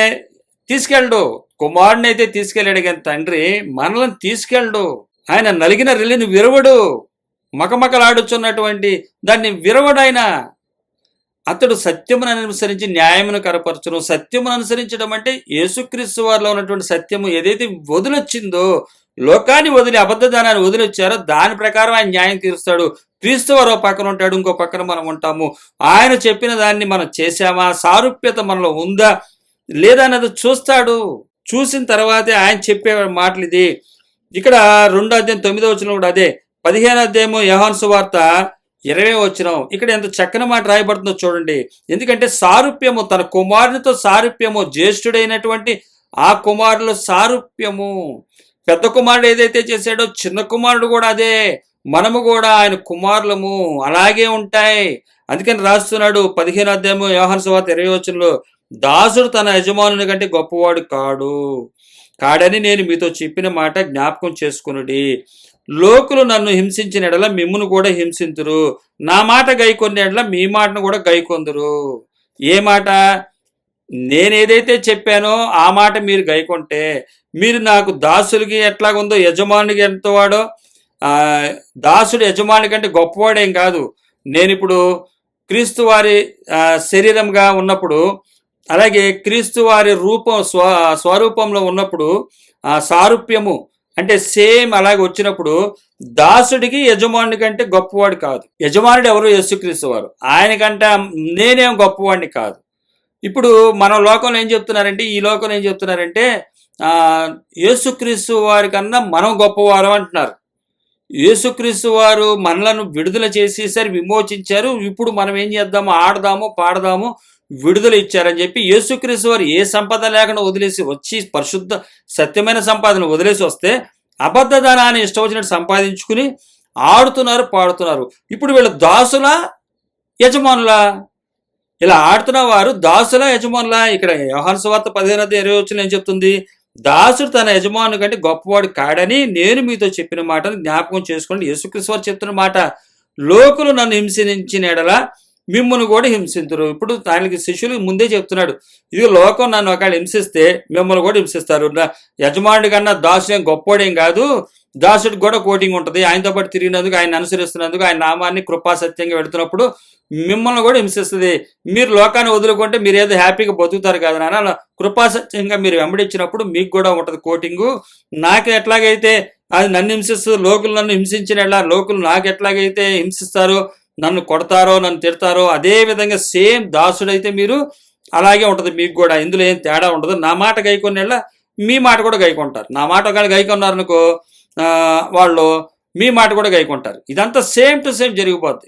తీసుకెళ్ళడు. కుమారుని అయితే తీసుకెళ్ళాడు కానీ తండ్రి మనల్ని తీసుకెళ్ళడు. ఆయన నలిగిన రెల్లిని విరవడు, మకమకలాడుచున్నటువంటి దాన్ని విరవడాయన. అతడు సత్యమును అనుసరించి న్యాయమును కనపరచును. సత్యమును అనుసరించడం అంటే యేసుక్రీస్తు వారిలో ఉన్నటువంటి సత్యము ఏదైతే వదిలొచ్చిందో, లోకాన్ని వదిలి అబద్ధదానాన్ని వదిలొచ్చారో దాని ప్రకారం ఆయన న్యాయం తీరుస్తాడు. క్రీస్తు వారు పక్కన ఉంటాడు, ఇంకో పక్కన మనం ఉంటాము. ఆయన చెప్పిన దాన్ని మనం చేశామా, సారూప్యత మనలో ఉందా లేదా అన్నది చూస్తాడు. చూసిన తర్వాతే ఆయన చెప్పే మాటలు ఇది. ఇక్కడ 2:9 కూడా అదే. 15 యోహాను సువార్త 20 ఇక్కడ ఎంత చక్కని మాట రాయబడుతుందో చూడండి. ఎందుకంటే సారూప్యము, తన కుమారునితో సారూప్యము, జ్యేష్ఠుడైనటువంటి ఆ కుమారుల సారూప్యము. పెద్ద కుమారుడు ఏదైతే చేశాడో చిన్న కుమారుడు కూడా అదే. మనము కూడా ఆయన కుమారులము, అలాగే ఉంటాయి. అందుకని రాస్తున్నాడు 15 యోహాను సువార్త 20 దాసుడు తన యజమానుని కంటే గొప్పవాడు కాడని నేను మీతో చెప్పిన మాట జ్ఞాపకం చేసుకునుడి. లోకులు నన్ను హింసించిన ఎడల మిమ్మును కూడా హింసింతురు, నా మాట గైకొన్న ఎడల మీ మాటను కూడా గైకొందురు. ఏ మాట? నేనేదైతే చెప్పానో ఆ మాట మీరు గైకొంటే మీరు నాకు దాసులకి ఎట్లాగుందో యజమానికి ఎంతవాడో, దాసుడు యజమాని కంటే గొప్పవాడేం కాదు. నేను ఇప్పుడు క్రీస్తు వారి శరీరంగా ఉన్నప్పుడు, అలాగే క్రీస్తు వారి స్వరూపంలో ఉన్నప్పుడు ఆ సారూప్యము అంటే సేమ్ అలాగే వచ్చినప్పుడు దాసుడికి యజమానుడి కంటే గొప్పవాడు కాదు. యజమానుడు ఎవరు? యేసుక్రీస్తు వారు. ఆయనకంటే నేనేం గొప్పవాడిని కాదు. ఇప్పుడు మన లోకంలో ఏం చెప్తున్నారంటే, ఈ లోకంలో ఏం చెప్తున్నారంటే యేసుక్రీస్తు వారి కన్నా మనం గొప్పవారు అంటున్నారు. యేసుక్రీస్తు వారు మనలను విడుదల చేసేసరి విమోచించారు. ఇప్పుడు మనం ఏం చేద్దాము? ఆడదాము, పాడదాము, విడుదల ఇచ్చారని చెప్పి యేసుక్రీస్తు వారు ఏ సంపద లేకుండా వదిలేసి వచ్చి, పరిశుద్ధ సత్యమైన సంపాదన వదిలేసి వస్తే అబద్ధదానాన్ని ఇష్టం వచ్చినట్టు సంపాదించుకుని ఆడుతున్నారు, పాడుతున్నారు. ఇప్పుడు వీళ్ళు దాసులా యజమానులా? ఇలా ఆడుతున్న వారు దాసులా యజమానులా? ఇక్కడ యోహాను సువార్త 15:20 ఏం చెప్తుంది? దాసుడు తన యజమాను కంటే గొప్పవాడు కాడని నేను మీతో చెప్పిన మాటను జ్ఞాపకం చేసుకోండి. యేసుక్రీస్తు వారు చెప్తున్న మాట. లోకులు నన్ను హింసించిన ఎడల మిమ్మల్ని కూడా హింసించరు. ఇప్పుడు ఆయనకి శిష్యులు ముందే చెప్తున్నాడు, ఇది లోకం నన్ను ఒకవేళ హింసిస్తే మిమ్మల్ని కూడా హింసిస్తారు. యజమానుడి కన్నా దాసుడు గొప్పవాడేం కాదు, దాసుడికి కూడా కోటింగ్ ఉంటుంది. ఆయనతో పాటు తిరిగినందుకు, ఆయన అనుసరిస్తున్నందుకు, ఆయన నామాన్ని కృపాసత్యంగా పెడుతున్నప్పుడు మిమ్మల్ని కూడా హింసిస్తుంది. మీరు లోకాన్ని వదులుకుంటే మీరు ఏదో హ్యాపీగా బతుకుతారు కదా నాన్న, కృపాసత్యంగా మీరు వెంబడించినప్పుడు మీకు కూడా ఉంటుంది కోటింగు. నాకు ఎట్లాగైతే అది నన్ను హింసిస్తుంది, లోకులు నన్ను హింసించిన లోకులు నాకు ఎట్లాగైతే హింసిస్తారో, నన్ను కొడతారో, నన్ను తిడతారో, అదే విధంగా సేమ్ దాసుడైతే మీరు అలాగే ఉంటుంది మీకు కూడా. ఇందులో ఏం తేడా ఉండదు. నా మాట గైకొన్నేళ్ళ మీ మాట కూడా గైకొంటారు. నా మాట ఒకవేళ గైకొన్నారనుకో వాళ్ళు మీ మాట కూడా గైకొంటారు. ఇదంతా సేమ్ టు సేమ్ జరిగిపోద్ది.